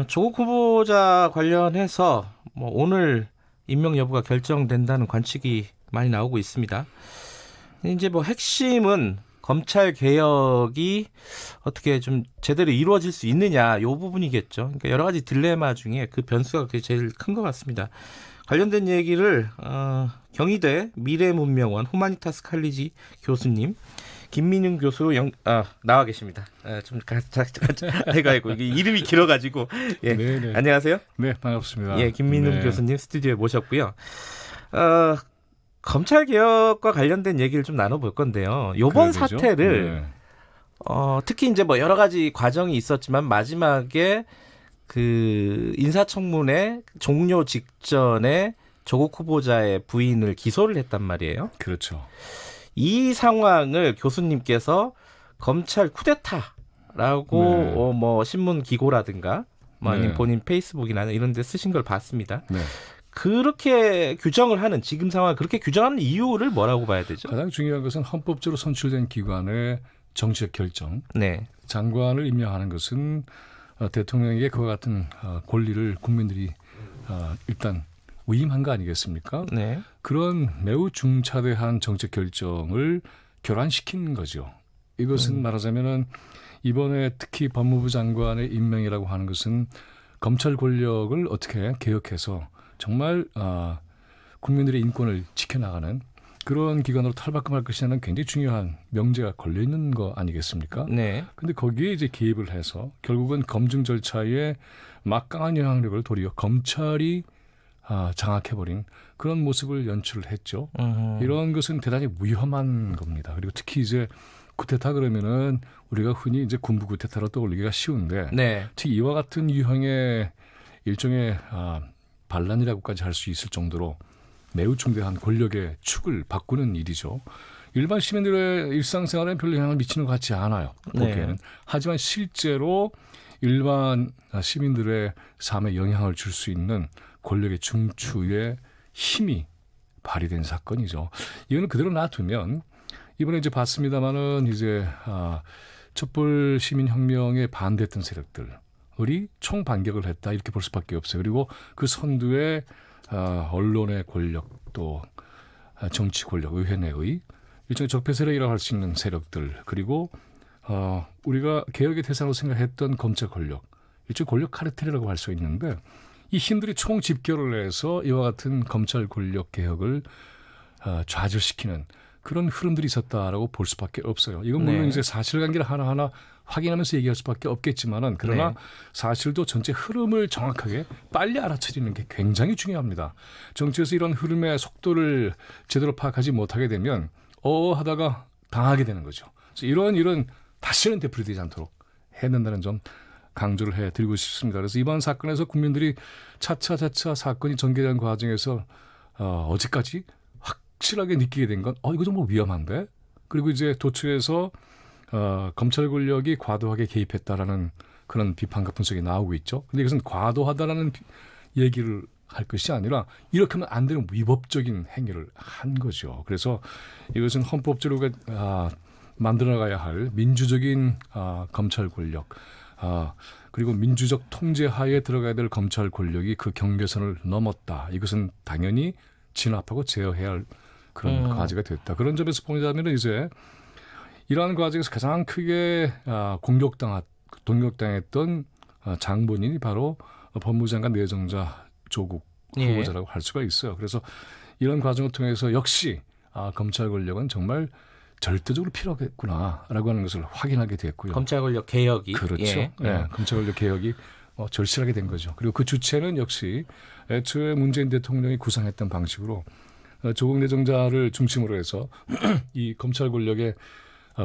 조국 후보자 관련해서 뭐 오늘 임명 여부가 결정된다는 관측이 많이 나오고 있습니다. 이제 뭐 핵심은 검찰 개혁이 어떻게 좀 제대로 이루어질 수 있느냐 이 부분이겠죠. 그러니까 여러 가지 딜레마 중에 그 변수가 그게 제일 큰 것 같습니다. 관련된 얘기를 경희대 미래문명원 후마니타스 칼리지 교수님 김민윤 교수 나와 계십니다. 좀 아이고 이게 이름이 길어가지고 예. 네네. 안녕하세요. 네, 반갑습니다. 예, 김민윤 네. 교수님 스튜디오에 모셨고요. 검찰 개혁과 관련된 얘기를 좀 나눠볼 건데요. 이번 그래야 되죠? 사태를 네. 특히 이제 뭐 여러 가지 과정이 있었지만 마지막에 그 인사청문회 종료 직전에 조국 후보자의 부인을 기소를 했단 말이에요. 그렇죠. 이 상황을 교수님께서 검찰 쿠데타라고 네. 뭐 신문 기고라든가 뭐 아니면 네. 본인 페이스북이나 이런 데 쓰신 걸 봤습니다. 네. 그렇게 규정을 하는 지금 상황을 그렇게 규정하는 이유를 뭐라고 봐야 되죠? 가장 중요한 것은 헌법적으로 선출된 기관의 정치적 결정. 네. 장관을 임명하는 것은 대통령에게 그와 같은 권리를 국민들이 일단 위임한 거 아니겠습니까? 네. 그런 매우 중차대한 정책 결정을 교란시킨 거죠. 이것은 말하자면은 이번에 특히 법무부 장관의 임명이라고 하는 것은 검찰 권력을 어떻게 개혁해서 정말 국민들의 인권을 지켜나가는 그런 기관으로 탈바꿈할 것이라는 굉장히 중요한 명제가 걸려 있는 거 아니겠습니까? 네. 근데 거기에 이제 개입을 해서 결국은 검증 절차에 막강한 영향력을 도리어 검찰이 장악해버린 그런 모습을 연출을 했죠. 이런 것은 대단히 위험한 겁니다. 그리고 특히 이제 쿠데타 그러면은 우리가 흔히 이제 군부 쿠데타로 떠올리기가 쉬운데 네. 특히 이와 같은 유형의 일종의 반란이라고까지 할 수 있을 정도로 매우 중대한 권력의 축을 바꾸는 일이죠. 일반 시민들의 일상생활에 별로 영향을 미치는 것 같지 않아요. 보기에는. 네. 하지만 실제로 일반 시민들의 삶에 영향을 줄 수 있는 권력의 중추의 힘이 발휘된 사건이죠. 이거는 그대로 놔두면 이번에 이제 봤습니다마는 이제 촛불 시민혁명에 반대했던 세력들이 총반격을 했다 이렇게 볼 수밖에 없어요. 그리고 그 선두에 언론의 권력 또 정치 권력, 의회 내의 일종의 적폐 세력이라고 할 수 있는 세력들 그리고 우리가 개혁의 대상으로 생각했던 검찰 권력, 일종의 권력 카르텔이라고 할 수 있는데 이 힘들이 총 집결을 해서 이와 같은 검찰 권력 개혁을 좌절시키는 그런 흐름들이 있었다라고 볼 수밖에 없어요. 이건 물론 네. 이제 사실관계를 하나하나 확인하면서 얘기할 수밖에 없겠지만은 그러나 네. 사실도 전체 흐름을 정확하게 빨리 알아차리는 게 굉장히 중요합니다. 정치에서 이런 흐름의 속도를 제대로 파악하지 못하게 되면 하다가 당하게 되는 거죠. 그래서 이런 다시는 되풀이되지 않도록 해야 된다는 점 강조를 해드리고 싶습니다. 그래서 이번 사건에서 국민들이 차차 사건이 전개된 과정에서 어제까지 확실하게 느끼게 된 건 이거 정말 위험한데? 그리고 이제 도처에서 검찰 권력이 과도하게 개입했다라는 그런 비판과 분석이 나오고 있죠. 근데 이것은 과도하다라는 얘기를 할 것이 아니라 이렇게 하면 안 되는 위법적인 행위를 한 거죠. 그래서 이것은 헌법적으로 만들어가야 할 민주적인 검찰 권력 그리고 민주적 통제하에 들어가야 될 검찰 권력이 그 경계선을 넘었다. 이것은 당연히 진압하고 제어해야 할 그런 과제가 됐다. 그런 점에서 보자면 이제 이러한 과정에서 가장 크게 동격당했던 장본인이 바로 법무부 장관 내정자 조국 후보자라고 할 수가 있어요. 그래서 이런 과정을 통해서 역시 검찰 권력은 정말 절대적으로 필요하겠구나라고 하는 것을 확인하게 됐고요. 검찰 권력 개혁이 그렇죠. 네, 검찰 권력 개혁이 절실하게 된 거죠. 그리고 그 주체는 역시 애초에 문재인 대통령이 구상했던 방식으로 조국 내정자를 중심으로 해서 이 검찰 권력의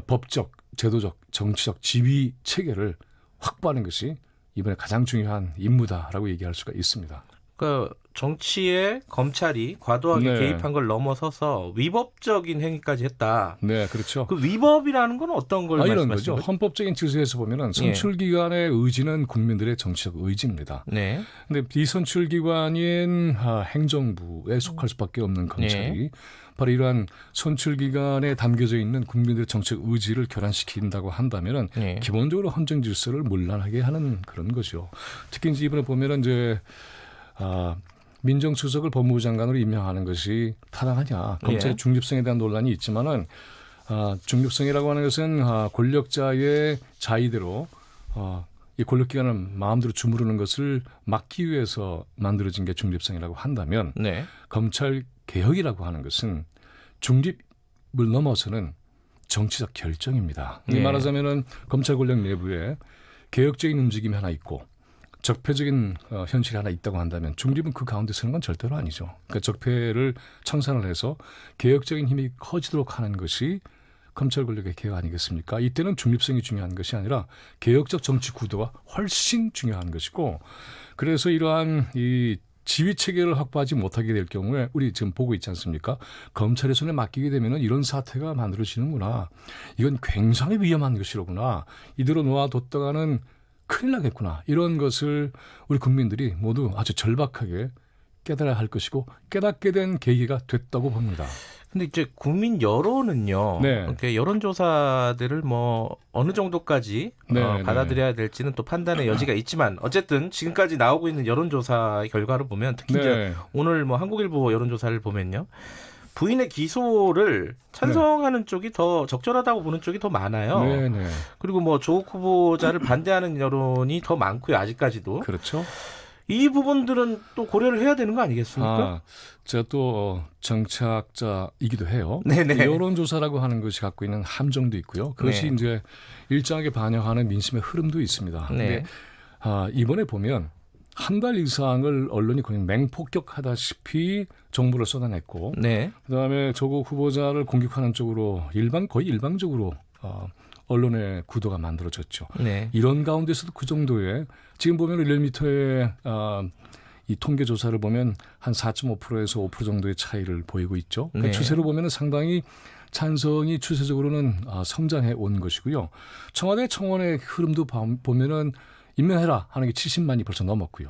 법적, 제도적, 정치적 지휘 체계를 확보하는 것이 이번에 가장 중요한 임무다라고 얘기할 수가 있습니다. 그러니까 정치에 검찰이 과도하게 네. 개입한 걸 넘어서서 위법적인 행위까지 했다. 네, 그렇죠. 그 위법이라는 건 어떤 걸 이런 말씀하시는 거죠. 거죠? 헌법적인 질서에서 보면은 선출기관의 의지는 국민들의 정치적 의지입니다. 네. 근데 비선출기관인 행정부에 속할 수밖에 없는 검찰이 바로 이러한 선출기관에 담겨져 있는 국민들의 정책 의지를 결란시킨다고 한다면은 네. 기본적으로 헌정 질서를 문란하게 하는 그런 거죠. 특히 이제 이번에 보면은 이제 민정수석을 법무부 장관으로 임명하는 것이 타당하냐? 검찰의 중립성에 대한 논란이 있지만은 중립성이라고 하는 것은 권력자의 자의대로 이 권력기관을 마음대로 주무르는 것을 막기 위해서 만들어진 게 중립성이라고 한다면 네. 검찰 개혁이라고 하는 것은 중립을 넘어서는 정치적 결정입니다. 네. 말하자면은 검찰 권력 내부에 개혁적인 움직임이 하나 있고 적폐적인 현실이 하나 있다고 한다면 중립은 그 가운데 서는 건 절대로 아니죠. 그러니까 적폐를 청산을 해서 개혁적인 힘이 커지도록 하는 것이 검찰 권력의 개혁 아니겠습니까? 이때는 중립성이 중요한 것이 아니라 개혁적 정치 구도가 훨씬 중요한 것이고 그래서 이러한 이 지휘 체계를 확보하지 못하게 될 경우에 우리 지금 보고 있지 않습니까? 검찰의 손에 맡기게 되면 이런 사태가 만들어지는구나. 이건 굉장히 위험한 것이로구나. 이대로 놓아뒀다가는 큰일 나겠구나. 이런 것을 우리 국민들이 모두 아주 절박하게 깨달아야 할 것이고 깨닫게 된 계기가 됐다고 봅니다. 근데 이제 국민 여론은요. 네. 이렇게 여론조사들을 뭐 어느 정도까지 네, 받아들여야 될지는 또 판단의 여지가 있지만 어쨌든 지금까지 나오고 있는 여론조사 결과를 보면 특히 이제 오늘 뭐 한국일보 여론조사를 보면요. 부인의 기소를 찬성하는 쪽이 더 적절하다고 보는 쪽이 더 많아요. 네, 네. 그리고 뭐 조국 후보자를 반대하는 여론이 더 많고요. 아직까지도. 그렇죠. 이 부분들은 또 고려를 해야 되는 거 아니겠습니까? 제가 또 정치학자이기도 해요. 네네. 여론조사라고 하는 것이 갖고 있는 함정도 있고요. 그것이 네. 이제 일정하게 반영하는 민심의 흐름도 있습니다. 네. 근데 이번에 보면 한 달 이상을 언론이 거의 맹폭격하다시피 정보를 쏟아냈고 네. 그다음에 조국 후보자를 공격하는 쪽으로 거의 일방적으로 언론의 구도가 만들어졌죠. 네. 이런 가운데서도 그 정도의 지금 보면 1m의 이 통계 조사를 보면 한 4.5%에서 5% 정도의 차이를 보이고 있죠. 그러니까 네. 추세로 보면 상당히 찬성이 추세적으로는 성장해 온 것이고요. 청와대 청원의 흐름도 보면은 임명해라 하는 게 70만이 벌써 넘었고요.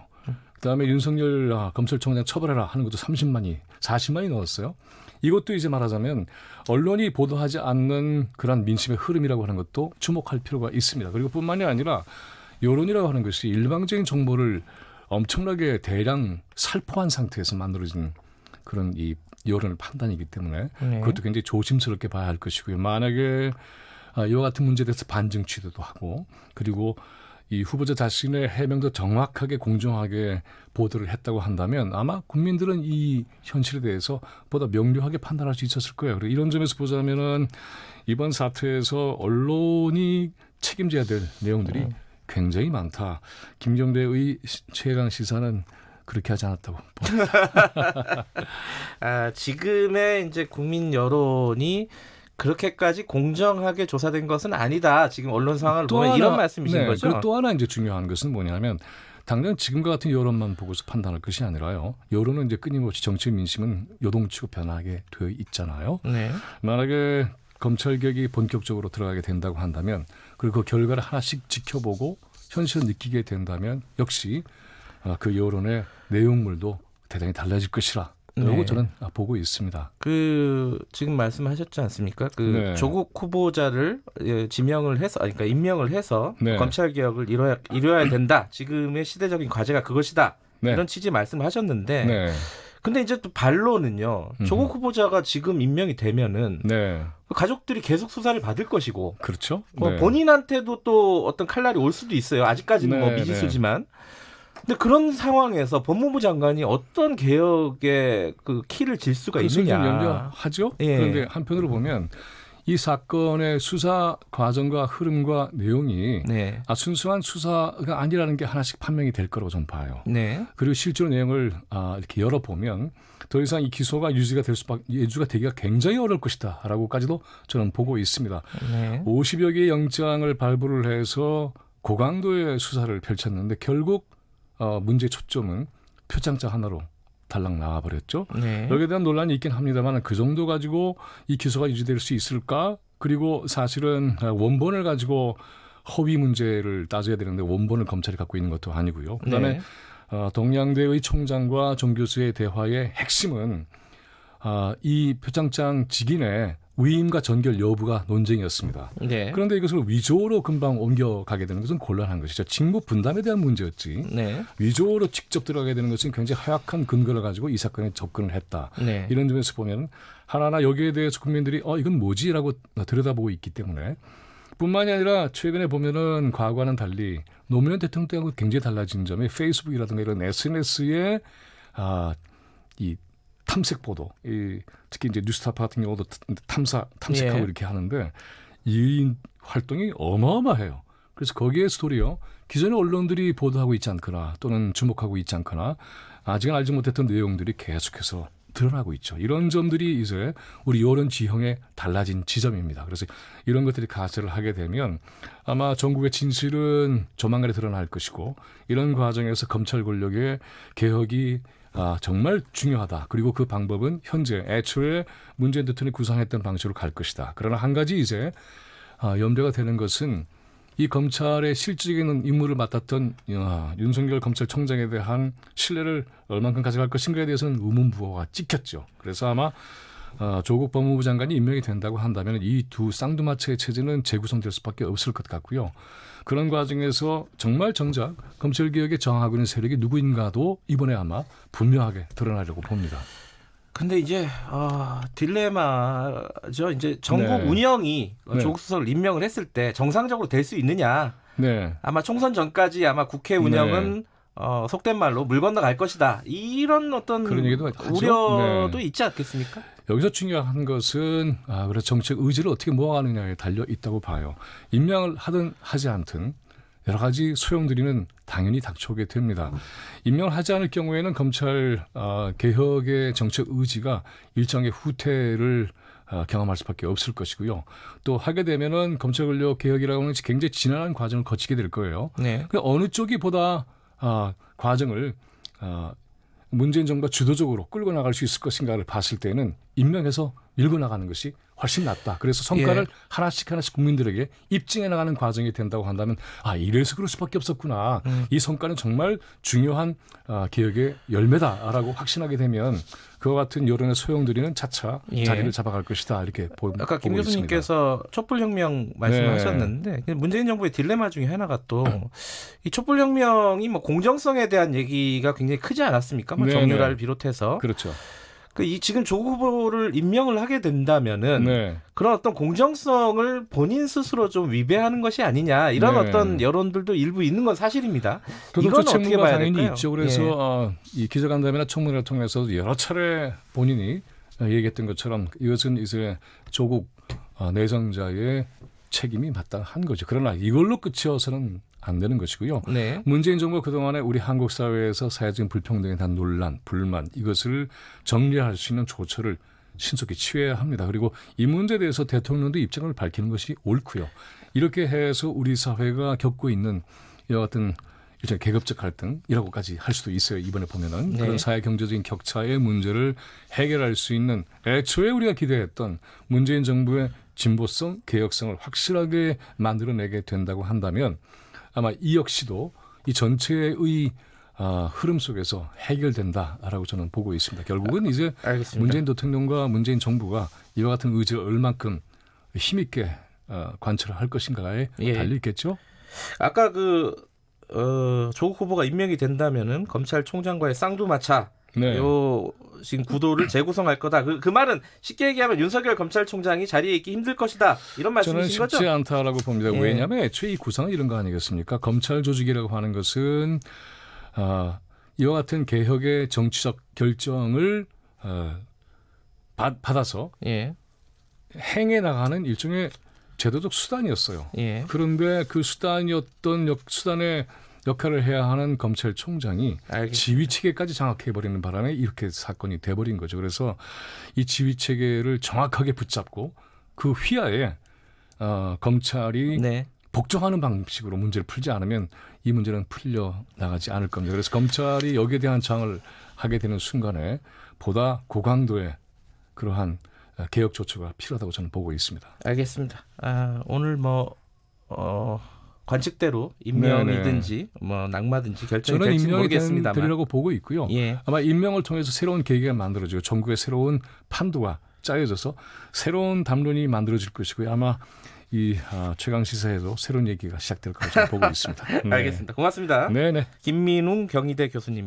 그다음에 윤석열 검찰총장 처벌해라 하는 것도 40만이 넘었어요. 이것도 이제 말하자면 언론이 보도하지 않는 그런 민심의 흐름이라고 하는 것도 주목할 필요가 있습니다. 그리고 뿐만이 아니라 여론이라고 하는 것이 일방적인 정보를 엄청나게 대량 살포한 상태에서 만들어진 그런 이 여론의 판단이기 때문에 그것도 굉장히 조심스럽게 봐야 할 것이고요. 만약에 이와 같은 문제에 대해서 반증 취재도 하고 그리고 이 후보자 자신의 해명도 정확하게 공정하게 보도를 했다고 한다면 아마 국민들은 이 현실에 대해서 보다 명료하게 판단할 수 있었을 거예요. 그래서 이런 점에서 보자면은 이번 사태에서 언론이 책임져야 될 내용들이 굉장히 많다. 김경대의 최강 시사는 그렇게 하지 않았다고 봅니다. 지금의 이제 국민 여론이 그렇게까지 공정하게 조사된 것은 아니다. 지금 언론 상황을 보면 이런 말씀이신 거죠? 그리고 또 하나 이제 중요한 것은 뭐냐면 당장 지금과 같은 여론만 보고서 판단할 것이 아니라요. 여론은 이제 끊임없이 정치 민심은 요동치고 변하게 되어 있잖아요. 네. 만약에 검찰 개혁이 본격적으로 들어가게 된다고 한다면 그리고 그 결과를 하나씩 지켜보고 현실을 느끼게 된다면 역시 그 여론의 내용물도 대단히 달라질 것이라. 라고 저는 보고 있습니다. 지금 말씀하셨지 않습니까? 네. 조국 후보자를 지명을 해서, 그러니까 임명을 해서 검찰 개혁을 이뤄야 된다. 지금의 시대적인 과제가 그것이다. 이런 취지 말씀하셨는데, 근데 이제 또 반론은요. 조국 후보자가 지금 임명이 되면은 가족들이 계속 수사를 받을 것이고, 그렇죠. 본인한테도 또 어떤 칼날이 올 수도 있어요. 아직까지는 뭐 미지수지만. 근데 그런 상황에서 법무부 장관이 어떤 개혁의 그 키를 질 수가 있느냐. 염려하죠. 그런데 한편으로 보면 이 사건의 수사 과정과 흐름과 내용이 순수한 수사가 아니라는 게 하나씩 판명이 될 거라고 저는 봐요. 그리고 실제로 내용을 이렇게 열어보면 더 이상 이 기소가 유지가 되기가 굉장히 어려울 것이다라고까지도 저는 보고 있습니다. 50여 개의 영장을 발부를 해서 고강도의 수사를 펼쳤는데 결국 문제의 초점은 표창장 하나로 달랑 나와버렸죠. 네. 여기에 대한 논란이 있긴 합니다만 그 정도 가지고 이 기소가 유지될 수 있을까? 그리고 사실은 원본을 가지고 허위 문제를 따져야 되는데 원본을 검찰이 갖고 있는 것도 아니고요. 그다음에 네. 동양대의 총장과 정 교수의 대화의 핵심은 이 표창장 직인의 위임과 전결 여부가 논쟁이었습니다. 네. 그런데 이것을 위조로 금방 옮겨가게 되는 것은 곤란한 것이죠. 직무 분담에 대한 문제였지. 네. 위조로 직접 들어가게 되는 것은 굉장히 허약한 근거를 가지고 이 사건에 접근을 했다. 네. 이런 점에서 보면 하나하나 여기에 대해서 국민들이 이건 뭐지라고 들여다보고 있기 때문에 뿐만이 아니라 최근에 보면은 과거와는 달리 노무현 대통령 때하고 굉장히 달라진 점이 페이스북이라든가 이런 SNS에 이 탐색 보도, 특히 이제 뉴스타파 같은 경우도 탐색하고 예. 이렇게 하는데 이 활동이 어마어마해요. 그래서 거기에서 도리어 기존의 언론들이 보도하고 있지 않거나 또는 주목하고 있지 않거나 아직은 알지 못했던 내용들이 계속해서 드러나고 있죠. 이런 점들이 이제 우리 여론 지형에 달라진 지점입니다. 그래서 이런 것들이 가세를 하게 되면 아마 전국의 진실은 조만간에 드러날 것이고 이런 과정에서 검찰 권력의 개혁이 정말 중요하다. 그리고 그 방법은 현재 애초에 문재인 대통령이 구상했던 방식으로 갈 것이다. 그러나 한 가지 이제 염려가 되는 것은 이 검찰의 실질적인 임무를 맡았던 윤석열 검찰총장에 대한 신뢰를 얼만큼 가져갈 것인가에 대해서는 의문부호가 찍혔죠. 그래서 아마 조국 법무부 장관이 임명이 된다고 한다면 이 두 쌍두마차의 체제는 재구성될 수밖에 없을 것 같고요. 그런 과정에서 정말 정작 검찰개혁에 저항하고 있는 세력이 누구인가도 이번에 아마 분명하게 드러나려고 봅니다. 근데 이제 딜레마죠. 이제 전국 네. 운영이 네. 조국 수석을 임명을 했을 때 정상적으로 될 수 있느냐. 네. 아마 총선 전까지 아마 국회 운영은 속된 말로 물 건너갈 것이다. 이런 어떤 그런 얘기도 하죠. 우려도 네. 있지 않겠습니까? 여기서 중요한 것은 그래서 정책 의지를 어떻게 모아가느냐에 달려 있다고 봐요. 임명을 하든 하지 않든 여러 가지 소용돌이는 당연히 닥쳐오게 됩니다. 임명을 하지 않을 경우에는 검찰 개혁의 정책 의지가 일정의 후퇴를 경험할 수밖에 없을 것이고요. 또 하게 되면은 검찰 권력 개혁이라고 하는 굉장히 지난한 과정을 거치게 될 거예요. 네. 그 어느 쪽이 보다 과정을 문재인 정부가 주도적으로 끌고 나갈 수 있을 것인가를 봤을 때는 임명해서 밀고 나가는 것이 훨씬 낫다. 그래서 성과를 하나씩 국민들에게 입증해 나가는 과정이 된다고 한다면 이래서 그럴 수밖에 없었구나. 이 성과는 정말 중요한 개혁의 열매다라고 확신하게 되면 그와 같은 여론의 소용돌이는 차차 자리를 잡아갈 것이다. 이렇게 보고 있습니다. 아까 김 교수님께서 촛불혁명 말씀하셨는데 문재인 정부의 딜레마 중에 하나가 또 이 촛불혁명이 뭐 공정성에 대한 얘기가 굉장히 크지 않았습니까? 뭐 정유라를 비롯해서. 그렇죠. 지금 조국 후보를 임명을 하게 된다면은 그런 어떤 공정성을 본인 스스로 좀 위배하는 것이 아니냐 이런 어떤 여론들도 일부 있는 건 사실입니다. 이건 어떻게 봐야 당연히 될까요? 있죠. 그래서 이 기자간담회나 청문회를 통해서 여러 차례 본인이 얘기했던 것처럼 이것은 이제 조국 내정자의 책임이 마땅한 거죠. 그러나 이걸로 끝이어서는 안 되는 것이고요. 네. 문재인 정부가 그동안에 우리 한국 사회에서 사회적인 불평등에 대한 논란, 불만 이것을 정리할 수 있는 조처를 신속히 취해야 합니다. 그리고 이 문제에 대해서 대통령도 입장을 밝히는 것이 옳고요. 이렇게 해서 우리 사회가 겪고 있는 이와 같은 일종의 계급적 갈등이라고까지 할 수도 있어요. 이번에 보면은 그런 사회 경제적인 격차의 문제를 해결할 수 있는 애초에 우리가 기대했던 문재인 정부의 진보성, 개혁성을 확실하게 만들어내게 된다고 한다면 아마 이 역시도 이 전체의 흐름 속에서 해결된다라고 저는 보고 있습니다. 결국은 이제 알겠습니다. 문재인 대통령과 문재인 정부가 이와 같은 의지를 얼만큼 힘있게 관철할 것인가에 달려 있겠죠. 아까 조국 후보가 임명이 된다면은 검찰총장과의 쌍두마차 지금 구도를 재구성할 거다. 그 말은 쉽게 얘기하면 윤석열 검찰총장이 자리에 있기 힘들 것이다. 이런 말씀이신 거죠? 저는 쉽지 않다라고 봅니다. 왜냐하면 애초에 이 구성은 이런 거 아니겠습니까? 검찰 조직이라고 하는 것은 이와 같은 개혁의 정치적 결정을 받아서 행해 나가는 일종의 제도적 수단이었어요. 그런데 그 수단의 역할을 해야 하는 검찰총장이 지휘체계까지 장악해버리는 바람에 이렇게 사건이 돼버린 거죠. 그래서 이 지휘체계를 정확하게 붙잡고 그 휘하에 검찰이 복종하는 방식으로 문제를 풀지 않으면 이 문제는 풀려 나가지 않을 겁니다. 그래서 검찰이 여기에 대한 저항을 하게 되는 순간에 보다 고강도의 그러한 개혁 조처가 필요하다고 저는 보고 있습니다. 알겠습니다. 오늘 관측대로 임명이든지 뭐 낙마든지 결정이 저는 될지 임명이 모르겠습니다만. 되리라고 보고 있고요. 예. 아마 임명을 통해서 새로운 계기가 만들어지고 전국의 새로운 판도가 짜여져서 새로운 담론이 만들어질 것이고요. 아마 이 최강 시사에도 새로운 얘기가 시작될 것으로 보고 있습니다. 네. 알겠습니다. 고맙습니다. 네네. 김민웅 경희대 교수님.